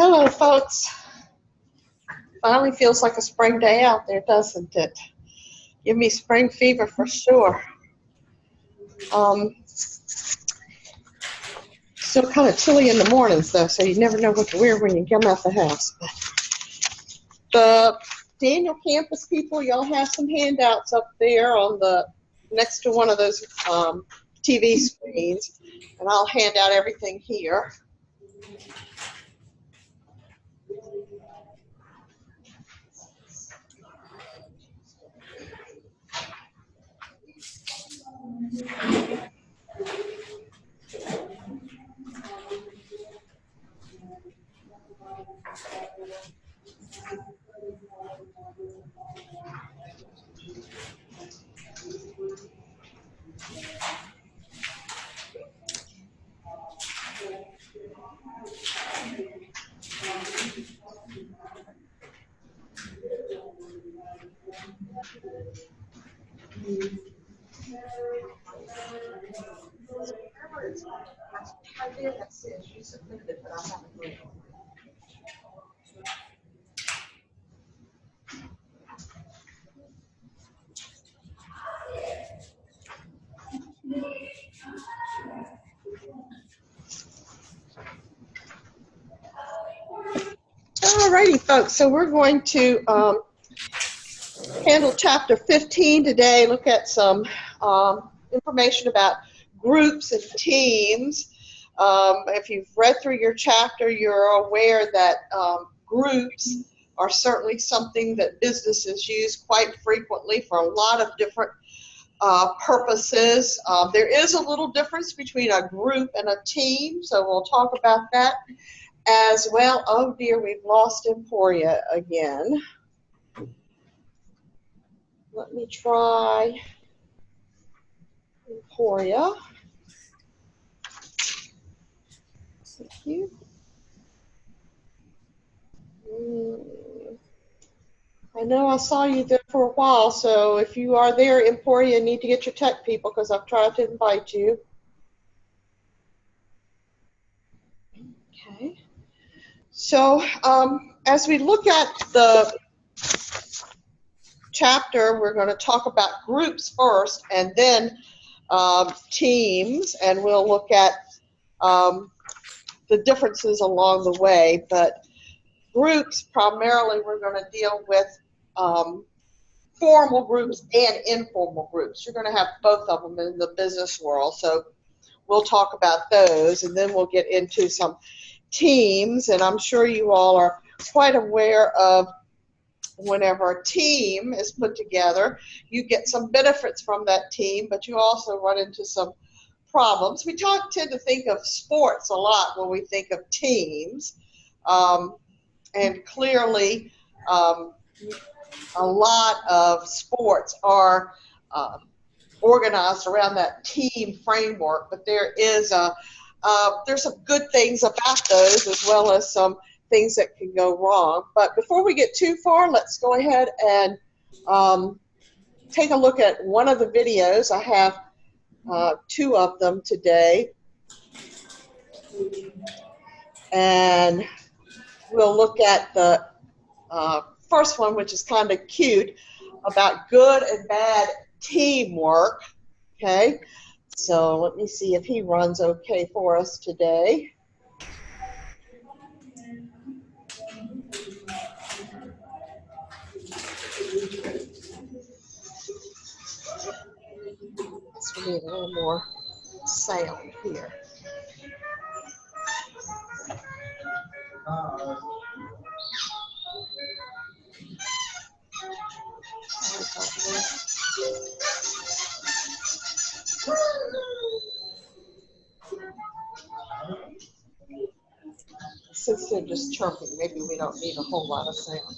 Hello, folks. Finally feels like a spring day out there, doesn't it? Give me spring fever for sure. Still kind of chilly in the mornings, though, so you never know what to wear when you come out the house. The Daniel Campus people, y'all have some handouts up there on the next to one of those TV screens, and I'll hand out everything here. Alrighty, folks, so we're going to handle chapter 15 today, look at some information about groups and teams. If you've read through your chapter, you're aware that groups are certainly something that businesses use quite frequently for a lot of different purposes. There is a little difference between a group and a team, so we'll talk about that as well. Oh dear, we've lost Emporia again. Let me try Emporia. Thank you. I know I saw you there for a while, so if you are there, Emporia, you need to get your tech people because I've tried to invite you. Okay. So as we look at the chapter, we're going to talk about groups first and then teams, and we'll look at the differences along the way. But groups, primarily, we're going to deal with formal groups and informal groups. You're going to have both of them in the business world, so we'll talk about those, and then we'll get into some teams. And I'm sure you all are quite aware of whenever a team is put together, you get some benefits from that team, but you also run into some problems. We tend to think of sports a lot when we think of teams, and clearly a lot of sports are organized around that team framework, but there's some good things about those as well as some things that can go wrong. But before we get too far, let's go ahead and take a look at one of the videos. I have two of them today, and we'll look at the first one, which is kind of cute, about good and bad teamwork. Okay, so let me see if he runs okay for us today. So we need a little more sound here. Since they're just chirping, maybe we don't need a whole lot of sound.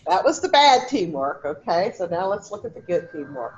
That was the bad teamwork, okay? So now let's look at the good teamwork.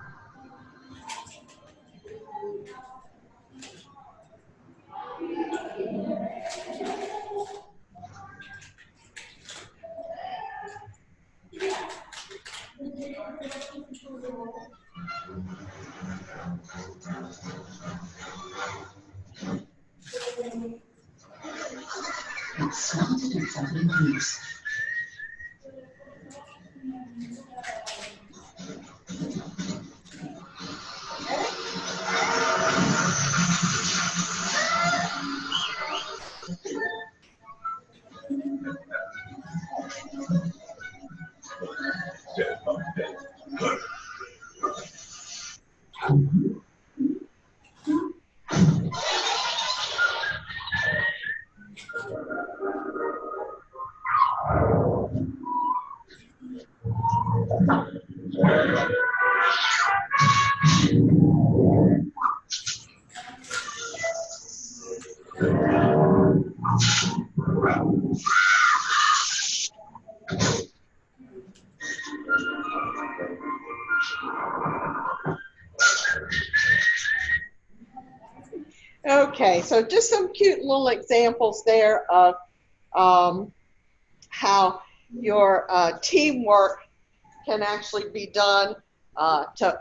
Okay, so just some cute little examples there of how your teamwork can actually be done to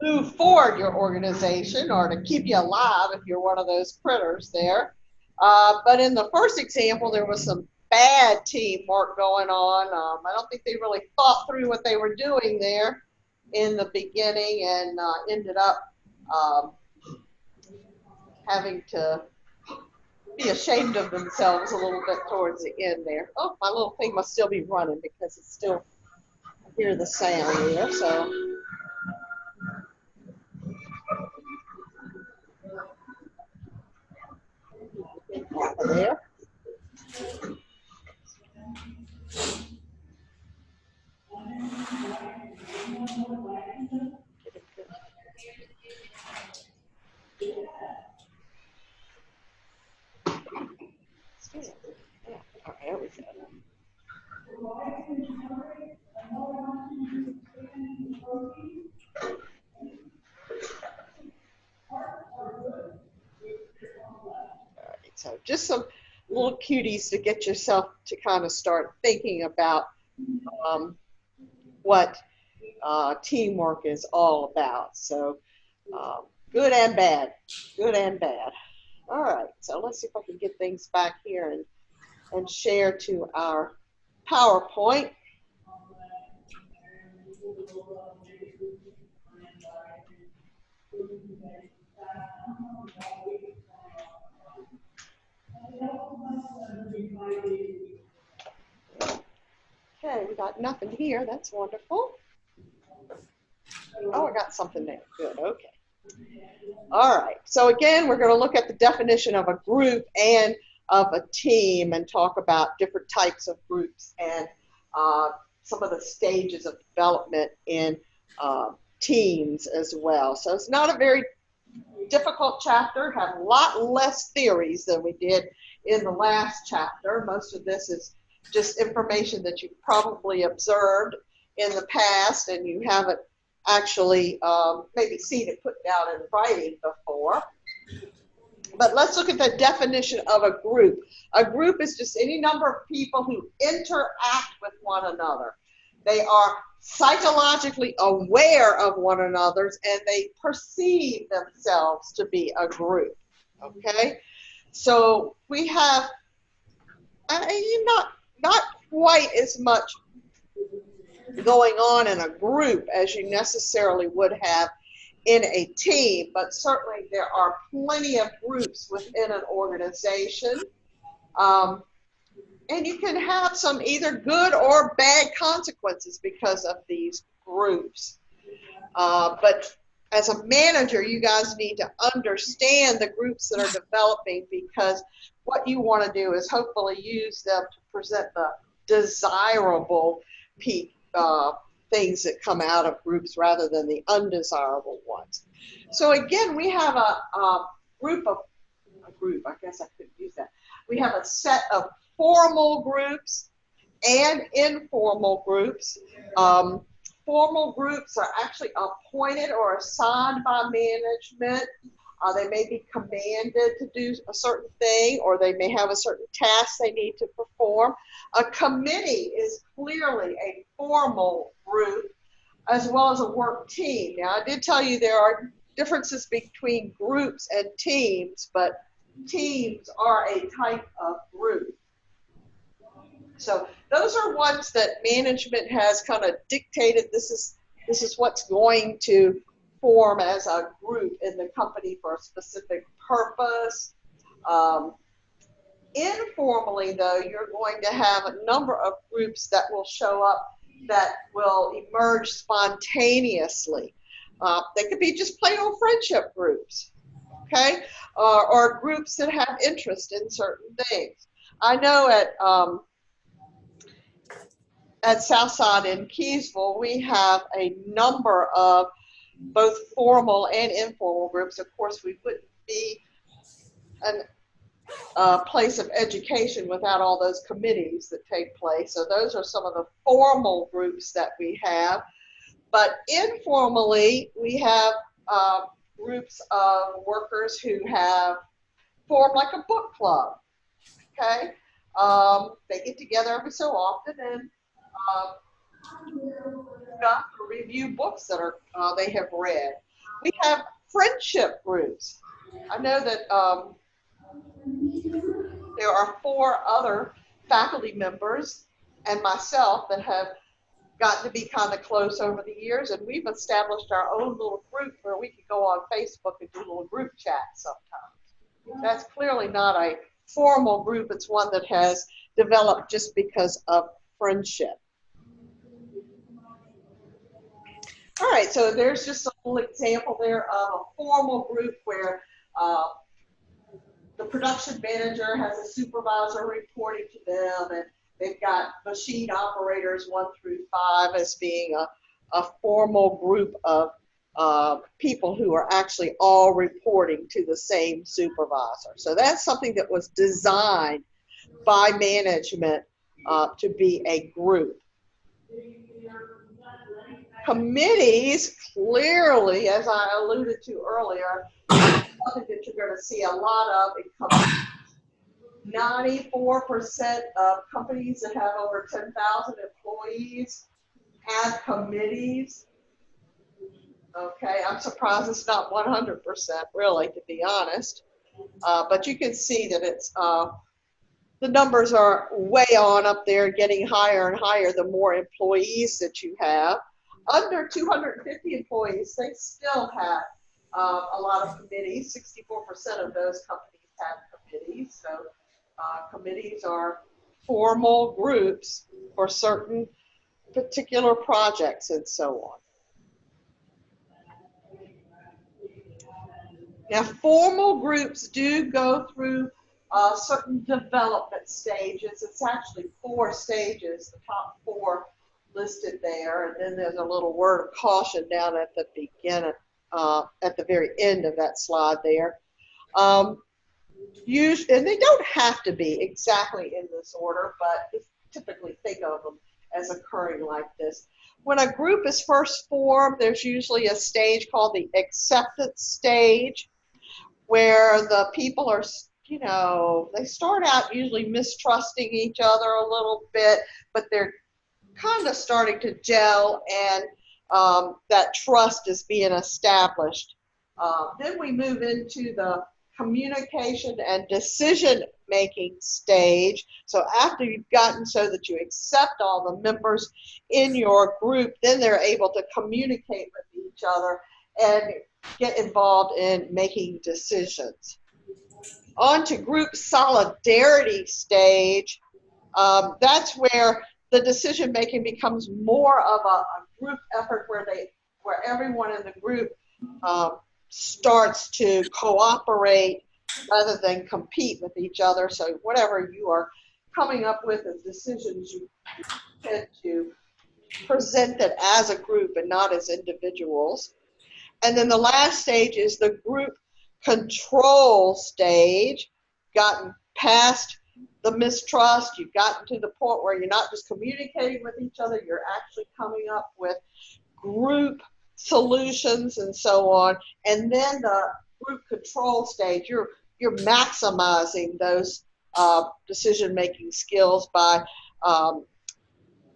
move forward your organization or to keep you alive if you're one of those critters there. But in the first example, there was some bad teamwork going on. I don't think they really thought through what they were doing there in the beginning and ended up having to be ashamed of themselves a little bit towards the end there. Oh, my little thing must still be running because it's still, I hear the sound there, so. There. All right, there we go. So just some little cuties to get yourself to kind of start thinking about what teamwork is all about. So good and bad, good and bad. All right, so let's see if I can get things back here and share to our PowerPoint. Okay, we got nothing here. That's wonderful. Oh, I got something there. Good, okay. All right, so again, we're going to look at the definition of a group and of a team and talk about different types of groups and some of the stages of development in teams as well. So it's not a very difficult chapter, have a lot less theories than we did in the last chapter. Most of this is just information that you've probably observed in the past and you haven't actually maybe seen it put down in writing before. But let's look at the definition of a group. A group is just any number of people who interact with one another. They are psychologically aware of one another's and they perceive themselves to be a group. Okay? So we have not quite as much going on in a group as you necessarily would have in a team, but certainly there are plenty of groups within an organization. And you can have some either good or bad consequences because of these groups. But as a manager, you guys need to understand the groups that are developing, because what you want to do is hopefully use them to present the desirable things that come out of groups rather than the undesirable ones. So again, we have a group, I guess I could use that. We have a set of formal groups and informal groups. Formal groups are actually appointed or assigned by management. They may be commanded to do a certain thing, or they may have a certain task they need to perform. A committee is clearly a formal group as well as a work team. Now, I did tell you there are differences between groups and teams, but teams are a type of group. So those are ones that management has kind of dictated. This is what's going to form as a group in the company for a specific purpose. Informally, though, you're going to have a number of groups that will show up that will emerge spontaneously. They could be just plain old friendship groups, okay, or groups that have interest in certain things. I know at Southside in Keysville, we have a number of both formal and informal groups. Of course, we wouldn't be a place of education without all those committees that take place. So those are some of the formal groups that we have. But informally, we have groups of workers who have formed like a book club, okay? They get together every so often and review books that they have read. We have friendship groups. I know that there are 4 other faculty members and myself that have gotten to be kind of close over the years, and we've established our own little group where we can go on Facebook and do little group chats sometimes. That's clearly not a formal group. It's one that has developed just because of friendship. All right, so there's just a little example there of a formal group where the production manager has a supervisor reporting to them, and they've got machine operators 1 through 5 as being a formal group of people who are actually all reporting to the same supervisor. So that's something that was designed by management to be a group. Committees, clearly, as I alluded to earlier, something that you're going to see a lot of in companies. 94% of companies that have over 10,000 employees have committees. Okay, I'm surprised it's not 100%, really, to be honest. But you can see that it's the numbers are way on up there, getting higher and higher the more employees that you have. Under 250 employees, they still have a lot of committees. 64% of those companies have committees. So committees are formal groups for certain particular projects and so on. Now, formal groups do go through certain development stages. It's actually 4 stages, the top 4 listed there, and then there's a little word of caution down at the beginning, at the very end of that slide there. And they don't have to be exactly in this order, but typically think of them as occurring like this. When a group is first formed, there's usually a stage called the acceptance stage, where the people are, you know, they start out usually mistrusting each other a little bit, but they're kind of starting to gel, and that trust is being established. Then we move into the communication and decision-making stage. So after you've gotten so that you accept all the members in your group, then they're able to communicate with each other and get involved in making decisions. On to group solidarity stage. That's where the decision making becomes more of a group effort, where everyone in the group starts to cooperate rather than compete with each other. So whatever you are coming up with as decisions, you tend to present it as a group and not as individuals. And then the last stage is the group control stage. Gotten past the mistrust, you've gotten to the point where you're not just communicating with each other, you're actually coming up with group solutions and so on. And then the group control stage, you're maximizing those decision-making skills by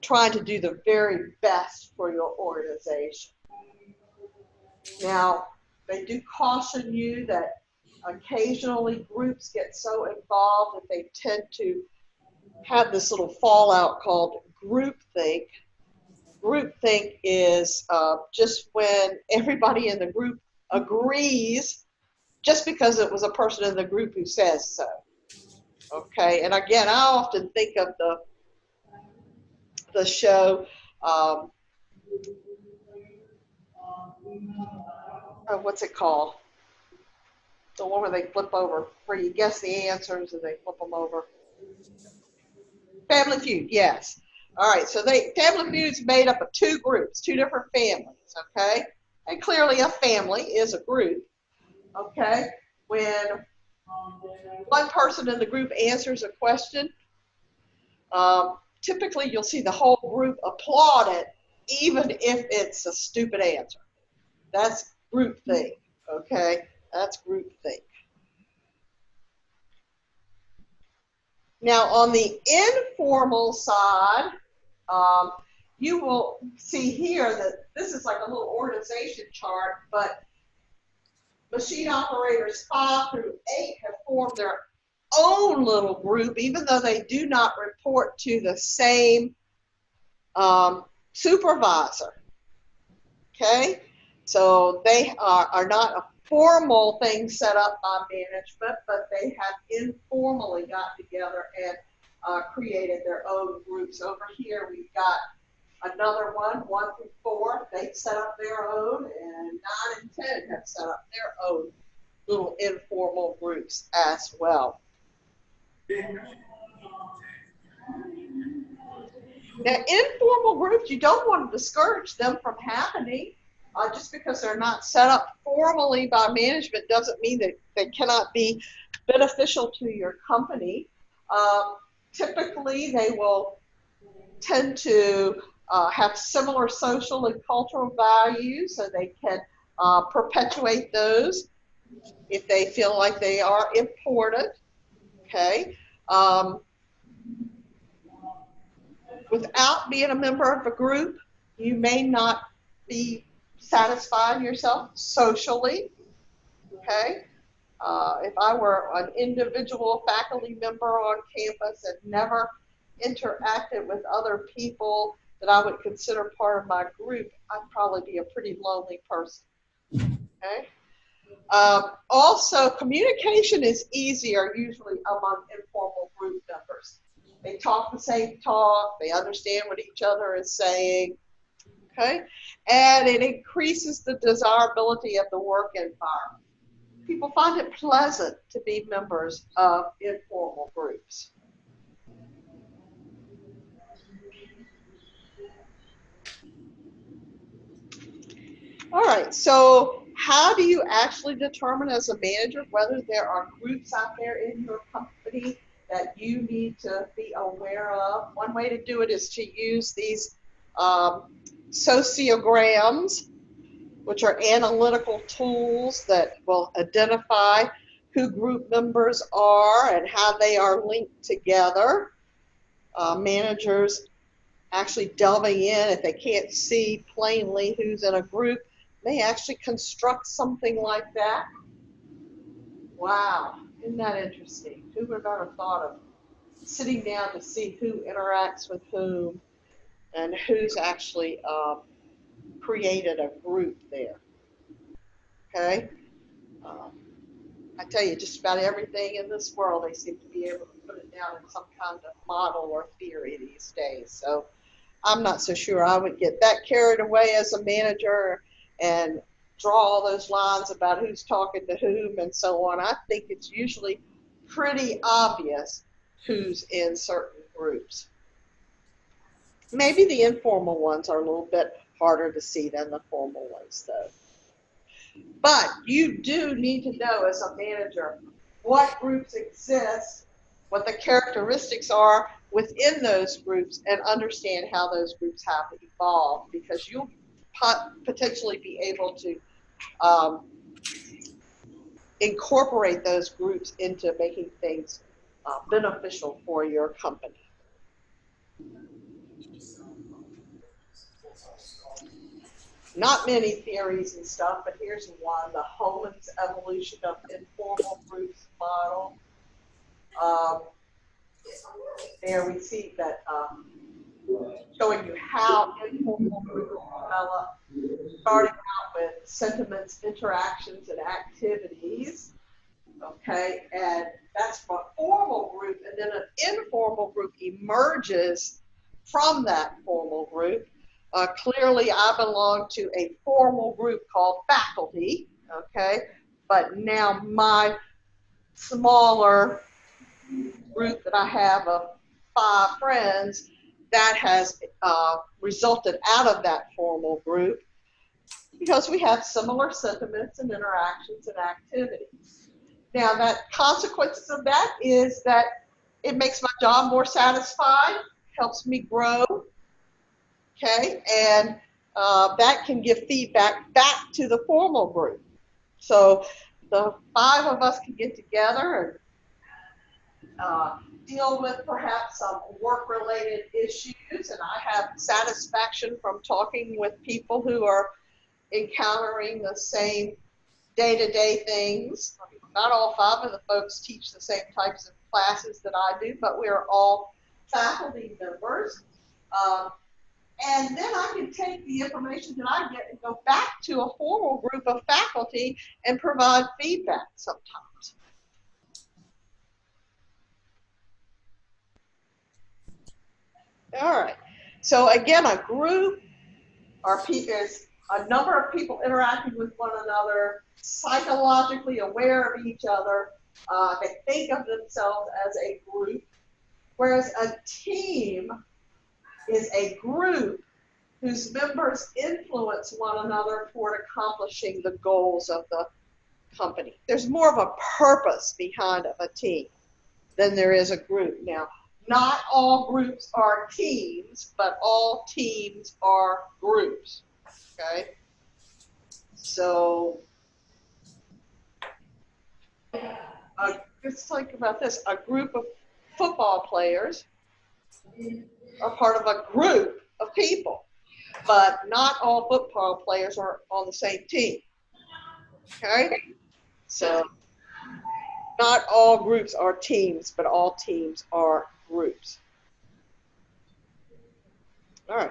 trying to do the very best for your organization. Now, they do caution you that occasionally groups get so involved that they tend to have this little fallout called groupthink. Groupthink is just when everybody in the group agrees just because it was a person in the group who says so. Okay, and again, I often think of the show, what's it called? The one where they flip over, where you guess the answers and they flip them over. Family Feud, yes. All right, so Family Feud's made up of two groups, two different families, okay? And clearly a family is a group, okay? When one person in the group answers a question, typically you'll see the whole group applaud it, even if it's a stupid answer. That's groupthink, okay? That's groupthink. Now, on the informal side, you will see here that this is like a little organization chart, but machine operators 5 through 8 have formed their own little group, even though they do not report to the same supervisor. Okay? So they are not a formal thing set up by management, but they have informally got together and created their own groups. Over here we've got another one, 1 through 4, they've set up their own, and 9 and 10 have set up their own little informal groups as well. Now, informal groups, you don't want to discourage them from happening. Just because they're not set up formally by management doesn't mean that they cannot be beneficial to your company. Typically, they will tend to have similar social and cultural values, so they can perpetuate those if they feel like they are important. Okay. Without being a member of a group, you may not be satisfying yourself socially. Okay. If I were an individual faculty member on campus and never interacted with other people that I would consider part of my group, I'd probably be a pretty lonely person. Okay. Also, communication is easier usually among informal group members. They talk the same talk, they understand what each other is saying, okay? And it increases the desirability of the work environment. People find it pleasant to be members of informal groups. All right, so how do you actually determine as a manager whether there are groups out there in your company that you need to be aware of. One way to do it is to use these sociograms, which are analytical tools that will identify who group members are and how they are linked together. Managers actually delving in, if they can't see plainly who's in a group, may actually construct something like that. Wow, isn't that interesting? Who would have ever thought of sitting down to see who interacts with whom and who's actually created a group there? Okay? I tell you, just about everything in this world, they seem to be able to put it down in some kind of model or theory these days. So I'm not so sure I would get that carried away as a manager and draw all those lines about who's talking to whom and so on. I think it's usually pretty obvious who's in certain groups. Maybe the informal ones are a little bit harder to see than the formal ones, though. But you do need to know as a manager what groups exist, what the characteristics are within those groups, and understand how those groups have evolved, because you'll potentially be able to incorporate those groups into making things beneficial for your company. Not many theories and stuff, but here's one, the Holman's evolution of informal groups model. There we see that showing you how informal groups develop, starting out with sentiments, interactions, and activities. Okay, and that's for a formal group, and then an informal group emerges from that formal group. Clearly, I belong to a formal group called faculty, okay, but now my smaller group that I have of 5 friends, that has resulted out of that formal group because we have similar sentiments and interactions and activities. Now, that consequences of that is that it makes my job more satisfied, helps me grow, okay, and that can give feedback back to the formal group. So the 5 of us can get together and deal with perhaps some work-related issues, and I have satisfaction from talking with people who are encountering the same day-to-day things. Not all 5 of the folks teach the same types of classes that I do, but we are all faculty members. And then I can take the information that I get and go back to a formal group of faculty and provide feedback sometimes. All right. So again, a group is a number of people interacting with one another, psychologically aware of each other. They think of themselves as a group, whereas a team is a group whose members influence one another toward accomplishing the goals of the company. There's more of a purpose behind a team than there is a group. Now, not all groups are teams, but all teams are groups, okay? So, just think about this. A group of football players are part of a group of people, but not all football players are on the same team, okay? So, not all groups are teams, but all teams are groups. All right.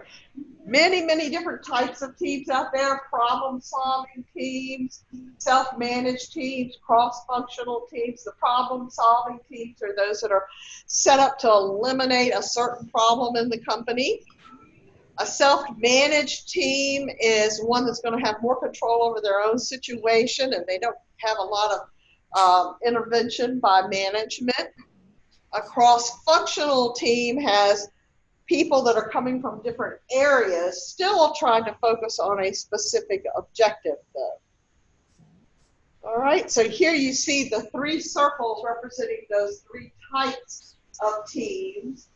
Many, many different types of teams out there, problem-solving teams, self-managed teams, cross-functional teams. The problem-solving teams are those that are set up to eliminate a certain problem in the company. A self-managed team is one that's going to have more control over their own situation, and they don't have a lot of intervention by management. A cross-functional team has people that are coming from different areas, still trying to focus on a specific objective, though. All right, so here you see the three circles representing those three types of teams: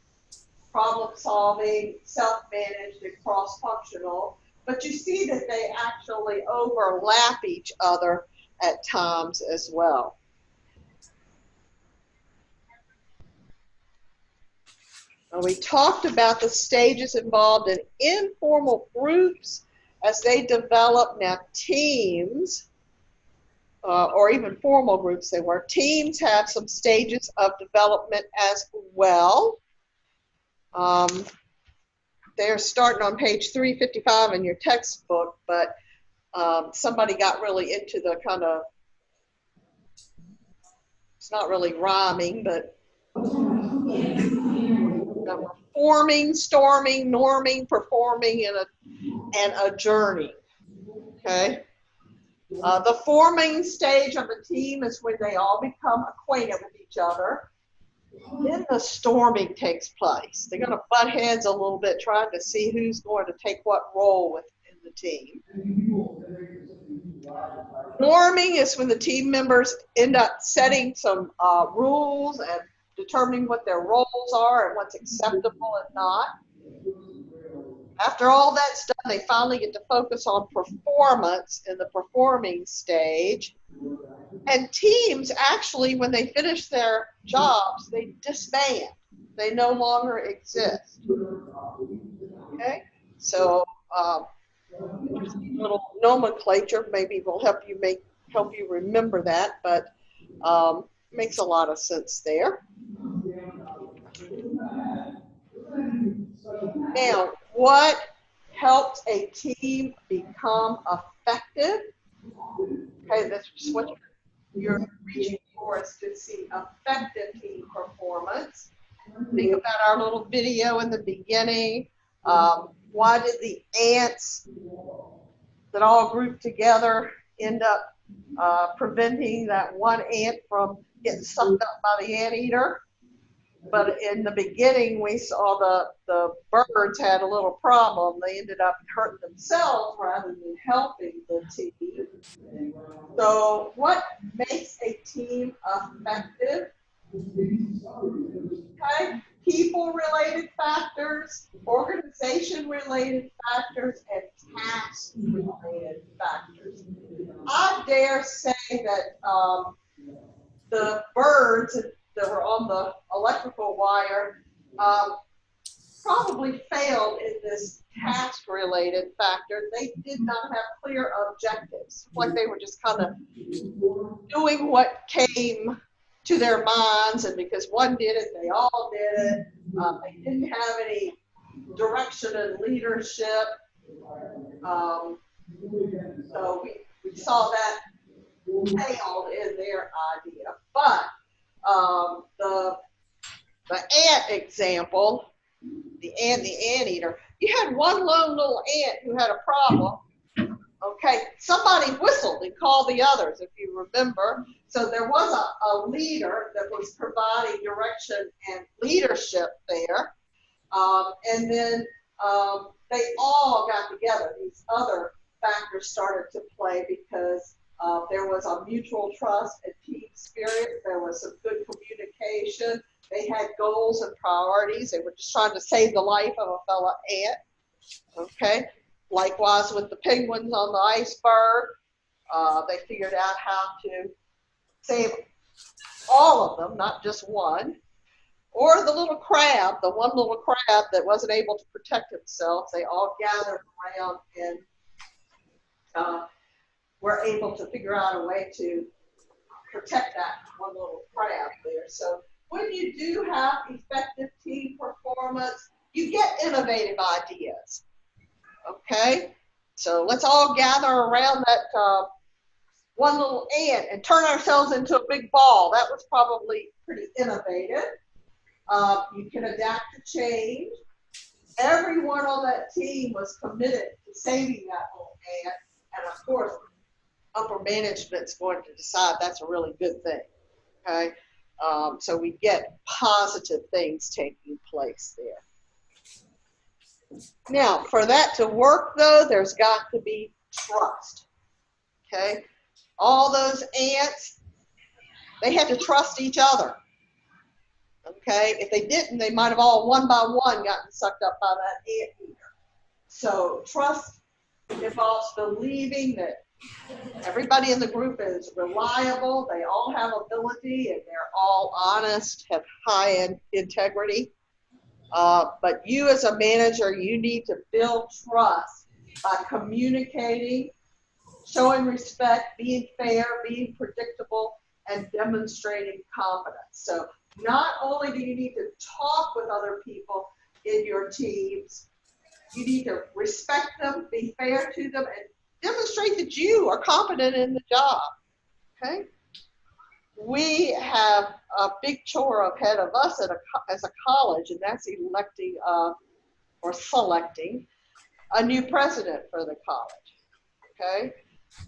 problem solving, self-managed, and cross-functional. But you see that they actually overlap each other at times as well. And we talked about the stages involved in informal groups as they develop. Now teams, or even formal groups they were, teams have some stages of development as well. They're starting on page 355 in your textbook, but somebody got really into the kind of, it's not really rhyming, but forming, storming, norming, performing, and adjourning. Okay. The forming stage of a team is when they all become acquainted with each other. Then the storming takes place. They're going to butt heads a little bit, trying to see who's going to take what role within the team. Norming is when the team members end up setting some rules and determining what their roles are and what's acceptable and not. After all that's done, they finally get to focus on performance in the performing stage. And teams, actually, when they finish their jobs, they disband. They no longer exist. Okay? So, just a little nomenclature maybe will help you remember that, but makes a lot of sense there. Now, what helps a team become effective? Okay, that's just what you're reaching for, is to see effective team performance. Think about our little video in the beginning. Why did the ants that all grouped together end up preventing that one ant from getting sucked up by the anteater? But in the beginning, we saw the birds had a little problem. They ended up hurting themselves rather than helping the team. So what makes a team effective? Okay, people-related factors, organization-related factors, and task-related factors. I dare say that the birds that were on the electrical wire probably failed in this task-related factor. They did not have clear objectives. Like they were just kind of doing what came to their minds, and because one did it, they all did it. They didn't have any direction and leadership. So we saw that failed in their idea. But the ant example, the anteater, you had one lone little ant who had a problem. Okay, somebody whistled and called the others, if you remember. So there was a leader that was providing direction and leadership there. And then they all got together. These other factors started to play because there was a mutual trust and team spirit. There was some good communication. They had goals and priorities. They were just trying to save the life of a fellow ant. Okay. Likewise with the penguins on the iceberg, they figured out how to save all of them, not just one. Or the little crab, the one little crab that wasn't able to protect himself, they all gathered around and were able to figure out a way to protect that one little crab there. So when you do have effective team performance, you get innovative ideas. Okay, so let's all gather around that one little ant and turn ourselves into a big ball. That was probably pretty innovative. You can adapt to change. Everyone on that team was committed to saving that little ant, and of course, upper management's going to decide that's a really good thing. Okay, so we get positive things taking place there. Now, for that to work, though, there's got to be trust. Okay, all those ants, they had to trust each other. Okay, if they didn't, they might have all one by one gotten sucked up by that ant eater. So trust involves believing that everybody in the group is reliable, they all have ability, and they're all honest, have high integrity. But you as a manager, you need to build trust by communicating, showing respect, being fair, being predictable, and demonstrating confidence. So not only do you need to talk with other people in your teams, you need to respect them, be fair to them, and demonstrate that you are competent in the job. Okay? We have a big chore ahead of us as a college, and that's electing or selecting a new president for the college. Okay?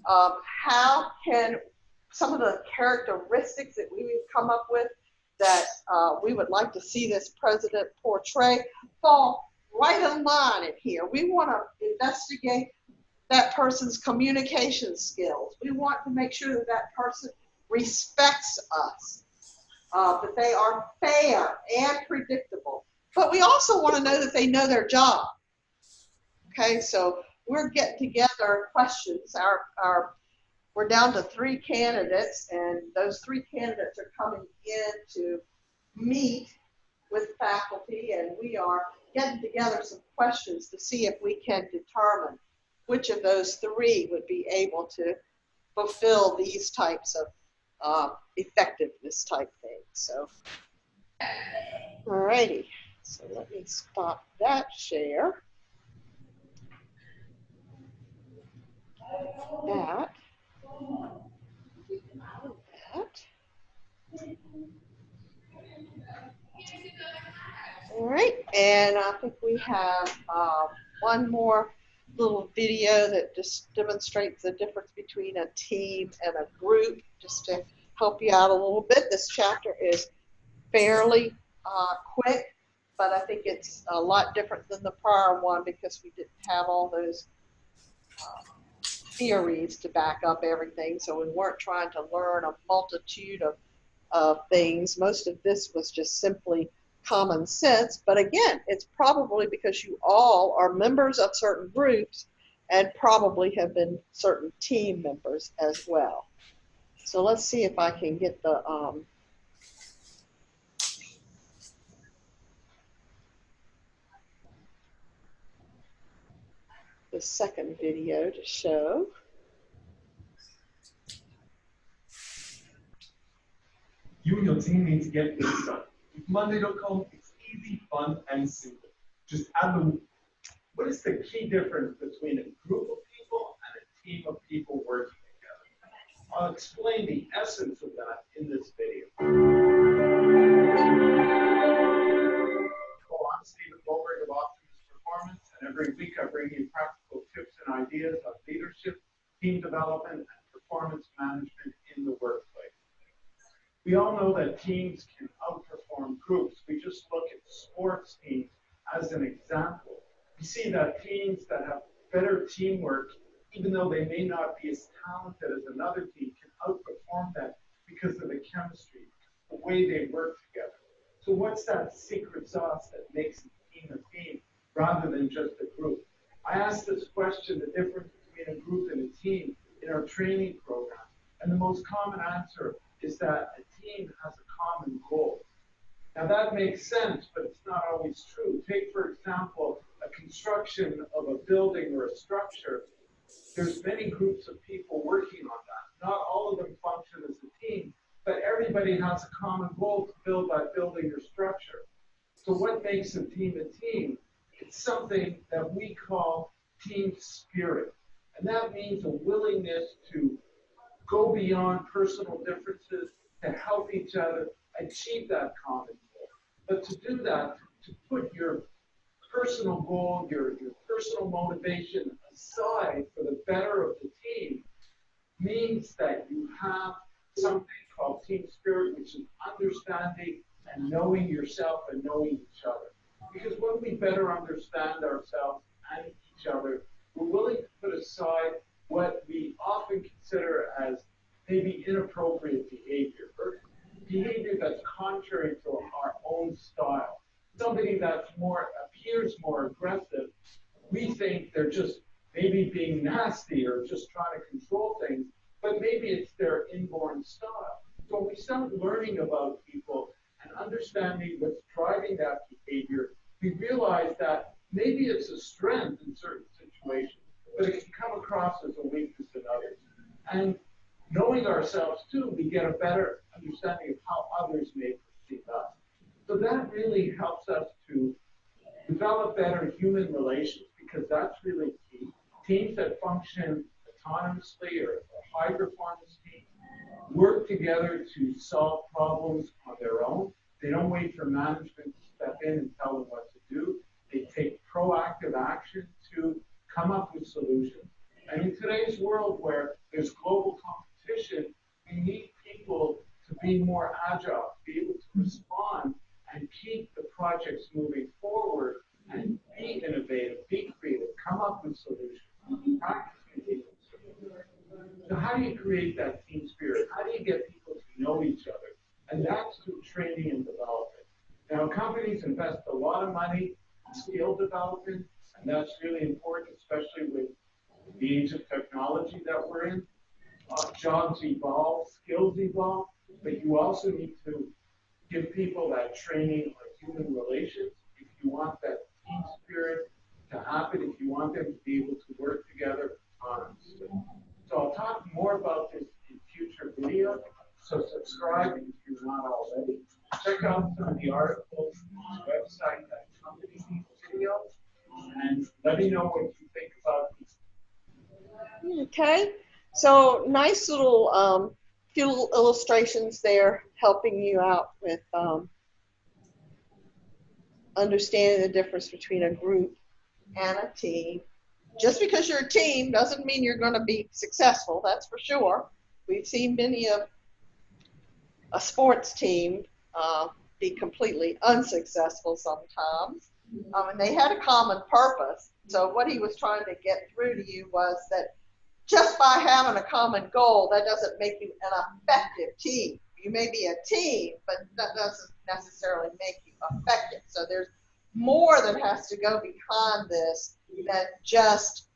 How can some of the characteristics that we would come up with that we would like to see this president portray fall right in line in here? We want to investigate that person's communication skills. We want to make sure that that person respects us, that they are fair and predictable. But we also want to know that they know their job. Okay, so we're getting together questions. We're down to 3 candidates, and those 3 candidates are coming in to meet with faculty, and we are getting together some questions to see if we can determine which of those 3 would be able to fulfill these types of effectiveness type things. So, alrighty, so let me stop that share. That. All right, and I think we have one more little video that just demonstrates the difference between a team and a group, just to help you out a little bit. This chapter is fairly quick, but I think it's a lot different than the prior one because we didn't have all those theories to back up everything, so we weren't trying to learn a multitude of things. Most of this was just simply common sense, but again, it's probably because you all are members of certain groups and probably have been certain team members as well. So let's see if I can get the second video to show. You and your team need to get this done. With Monday.com, it's easy, fun, and simple. Just add the, what is the key difference between a group of people and a team of people working together? I'll explain the essence of that in this video. Well, I'm Stephen Goldberg of Optimus Performance, and every week I bring you practical tips and ideas on leadership, team development, and performance management in the workplace. We all know that teams can outperform groups. We just look at sports teams as an example. We see that teams that have better teamwork, even though they may not be as talented as another team, can outperform them because of the chemistry, the way they work together. So what's that secret sauce that makes a team rather than just a group? I asked this question, the difference between a group and a team, in our training program. And the most common answer is that a team has a common goal. Now that makes sense, but it's not always true. Take, for example, a construction of a building or a structure. There's many groups of people working on that. Not all of them function as a team, but everybody has a common goal to build that building or structure. So what makes a team? It's something that we call team spirit. And that means a willingness to go beyond personal differences, to help each other achieve that common goal. But to do that, to put your personal goal, your personal motivation aside for the better of the team, means that you have something called team spirit, which is understanding and knowing yourself and knowing each other. Because when we better understand ourselves and each other, we're willing to put aside what we often consider as we think they're just maybe being nasty or just trying to control things, but maybe it's their inborn style. So when we start learning about people and understanding what's driving that behavior, we realize that maybe it's a strength in certain situations, but it can come across as a weakness in others. And knowing ourselves too, we get a better understanding of how others may perceive us. So that really helps us to develop better human relations, because that's really key. Teams that function autonomously or high performance teams work together to solve problems on their own. They don't wait for management to step in and tell them what to do. They take proactive action to come up with solutions. And in today's world where there's global competition, we need people to be more agile, to be able to respond and keep the projects moving forward and be innovative, be creative, come up with solutions, practice continuous improvement. So how do you create that team spirit? How do you get people to know each other? And that's through training and development. Now, companies invest a lot of money in skill development, and that's really important, especially with the age of technology that we're in. Jobs evolve, skills evolve, but you also need to give people that training on human relations if you want that team spirit to happen, if you want them to be able to work together autonomously. So I'll talk more about this in future videos, so subscribe if you're not already. Check out some of the articles on the website that accompany these videos, and let me know what you think about these. Okay, so nice little few little illustrations there helping you out with understanding the difference between a group and a team. Just because you're a team doesn't mean you're going to be successful, that's for sure. We've seen many of a sports team be completely unsuccessful sometimes. And they had a common purpose. So what he was trying to get through to you was that just by having a common goal, that doesn't make you an effective team. You may be a team, but that doesn't necessarily make you effective. So there's more that has to go behind this than just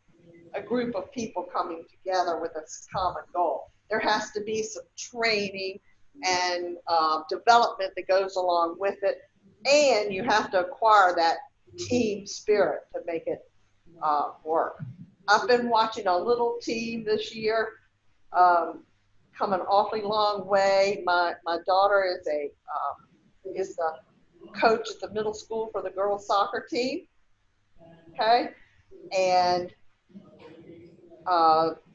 a group of people coming together with a common goal. There has to be some training and development that goes along with it, and you have to acquire that team spirit to make it work. I've been watching a little team this year come an awfully long way. My daughter is the coach at the middle school for the girls soccer team. Okay, and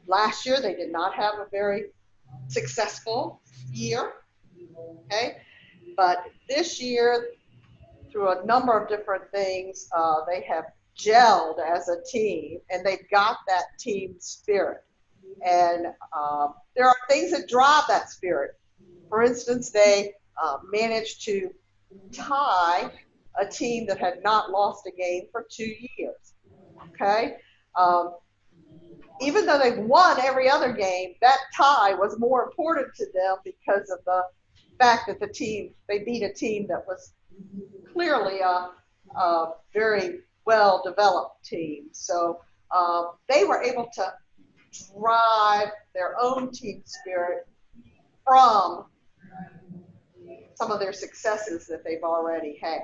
last year they did not have a very successful year. Okay, but this year, through a number of different things, they have gelled as a team, and they've got that team spirit. And there are things that drive that spirit. For instance, they managed to tie a team that had not lost a game for 2 years. Okay, even though they've won every other game, that tie was more important to them because of the fact that they beat a team that was clearly a very well-developed team. So they were able to drive their own team spirit from some of their successes that they've already had.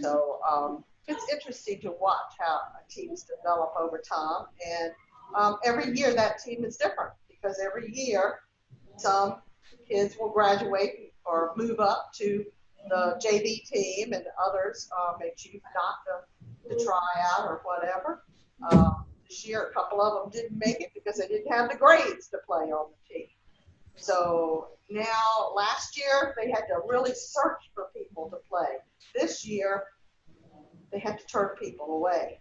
So it's interesting to watch how teams develop over time. And every year that team is different, because every year some kids will graduate or move up to the JV team, and others may choose not to try out or whatever. This year, a couple of them didn't make it because they didn't have the grades to play on the team. So now, last year, they had to really search for people to play. This year, they had to turn people away.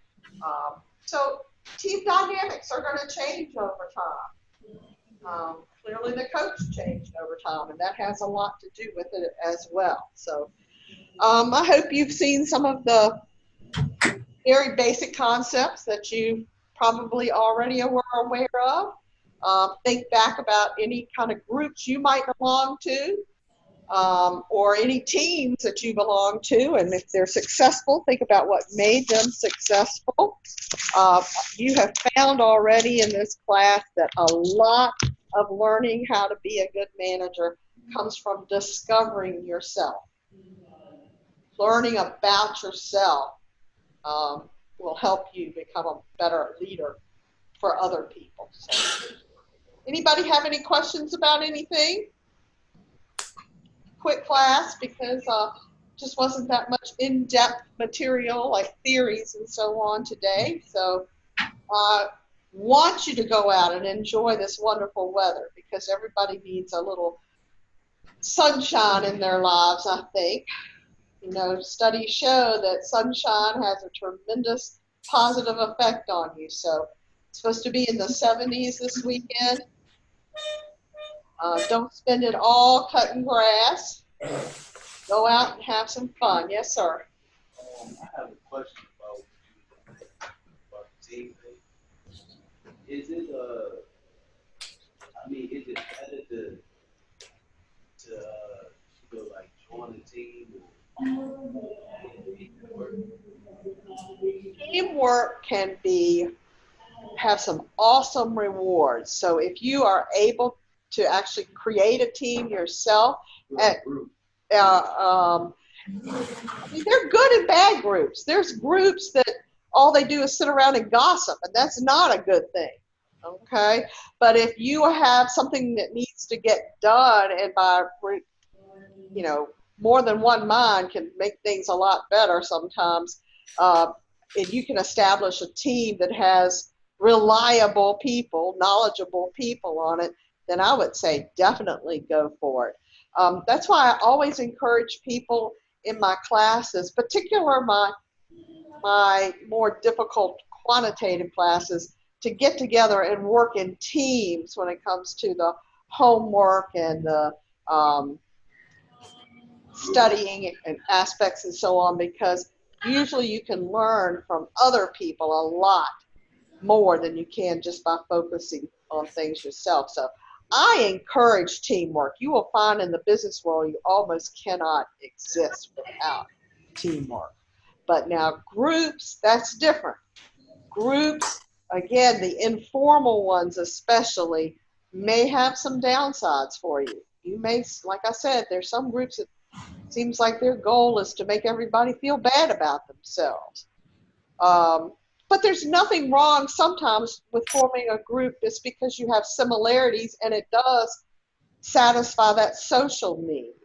So team dynamics are going to change over time. Clearly, the coach changed over time, and that has a lot to do with it as well. So I hope you've seen some of the very basic concepts that you probably already were aware of. Think back about any kind of groups you might belong to. or any teams that you belong to, and if they're successful, think about what made them successful. You have found already in this class that a lot of learning how to be a good manager comes from discovering yourself. Learning about yourself will help you become a better leader for other people. So, anybody have any questions about anything? Quick class, because just wasn't that much in-depth material like theories and so on today. So want you to go out and enjoy this wonderful weather, because everybody needs a little sunshine in their lives, I think. You know, studies show that sunshine has a tremendous positive effect on you. So it's supposed to be in the 70s this weekend. Don't spend it all cutting grass. Go out and have some fun. Yes, sir. I have a question about the team thing. Is it is it better to like join a team or Teamwork can have some awesome rewards. So if you are able to actually create a team yourself, they're good and bad groups. There's groups that all they do is sit around and gossip, and that's not a good thing. Okay, but if you have something that needs to get done, and by more than one mind can make things a lot better sometimes, and you can establish a team that has reliable people, knowledgeable people on it, then I would say definitely go for it. That's why I always encourage people in my classes, particularly my more difficult quantitative classes, to get together and work in teams when it comes to the homework and the studying and aspects and so on, because usually you can learn from other people a lot more than you can just by focusing on things yourself. So I encourage teamwork. You will find in the business world you almost cannot exist without teamwork. But now groups, that's different. Groups, again, the informal ones especially, may have some downsides for you. You may, like I said, there's some groups that seems like their goal is to make everybody feel bad about themselves. But there's nothing wrong sometimes with forming a group just because you have similarities and it does satisfy that social need.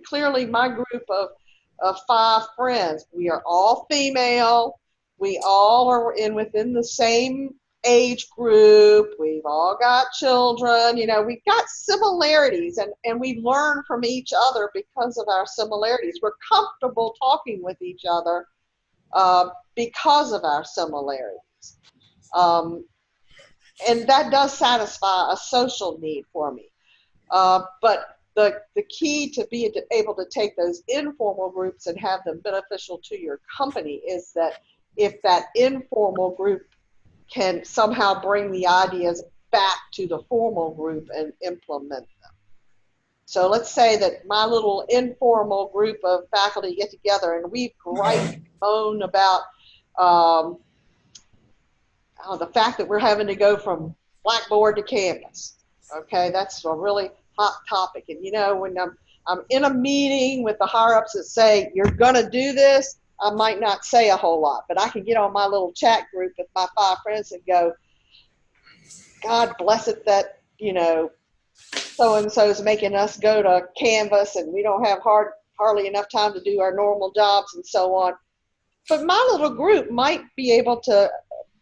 Clearly my group of 5 friends, we are all female. We all are within the same age group. We've all got children. We've got similarities, and we learn from each other because of our similarities. We're comfortable talking with each other because of our similarities. And that does satisfy a social need for me. But the key to be able to take those informal groups and have them beneficial to your company is that if that informal group can somehow bring the ideas back to the formal group and implement them. So let's say that my little informal group of faculty get together and we gripe and moan about the fact that we're having to go from Blackboard to Canvas. Okay, that's a really hot topic. And when I'm in a meeting with the higher-ups that say, you're going to do this, I might not say a whole lot, but I can get on my little chat group with my 5 friends and go, God bless it that, so-and-so is making us go to Canvas and we don't have hardly enough time to do our normal jobs and so on. But my little group might be able to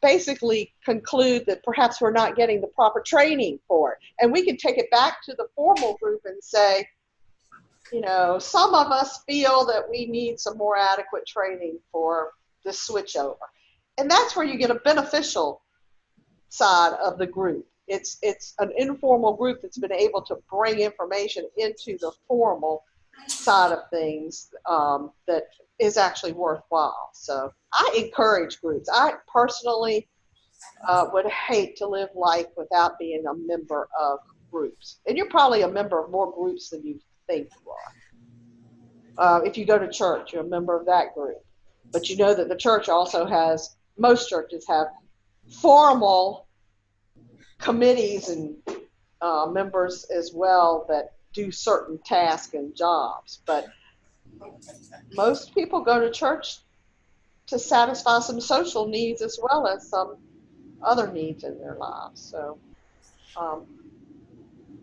basically conclude that perhaps we're not getting the proper training for it. And we can take it back to the formal group and say, some of us feel that we need some more adequate training for the switchover. And that's where you get a beneficial side of the group. It's an informal group that's been able to bring information into the formal side of things that is actually worthwhile. So I encourage groups. I personally would hate to live life without being a member of groups. And you're probably a member of more groups than you think you are. If you go to church, you're a member of that group. But you know that the church also has, most churches have formal committees and members as well that do certain tasks and jobs. But most people go to church to satisfy some social needs as well as some other needs in their lives. So,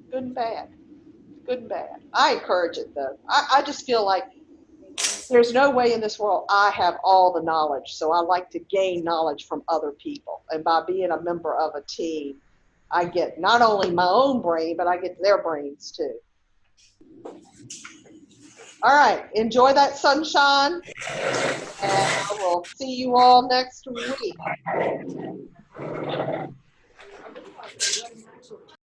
good and bad. Good and bad. I encourage it though. I just feel like there's no way in this world I have all the knowledge. So I like to gain knowledge from other people. And by being a member of a team, I get not only my own brain, but I get their brains too. All right. Enjoy that sunshine. And I will see you all next week.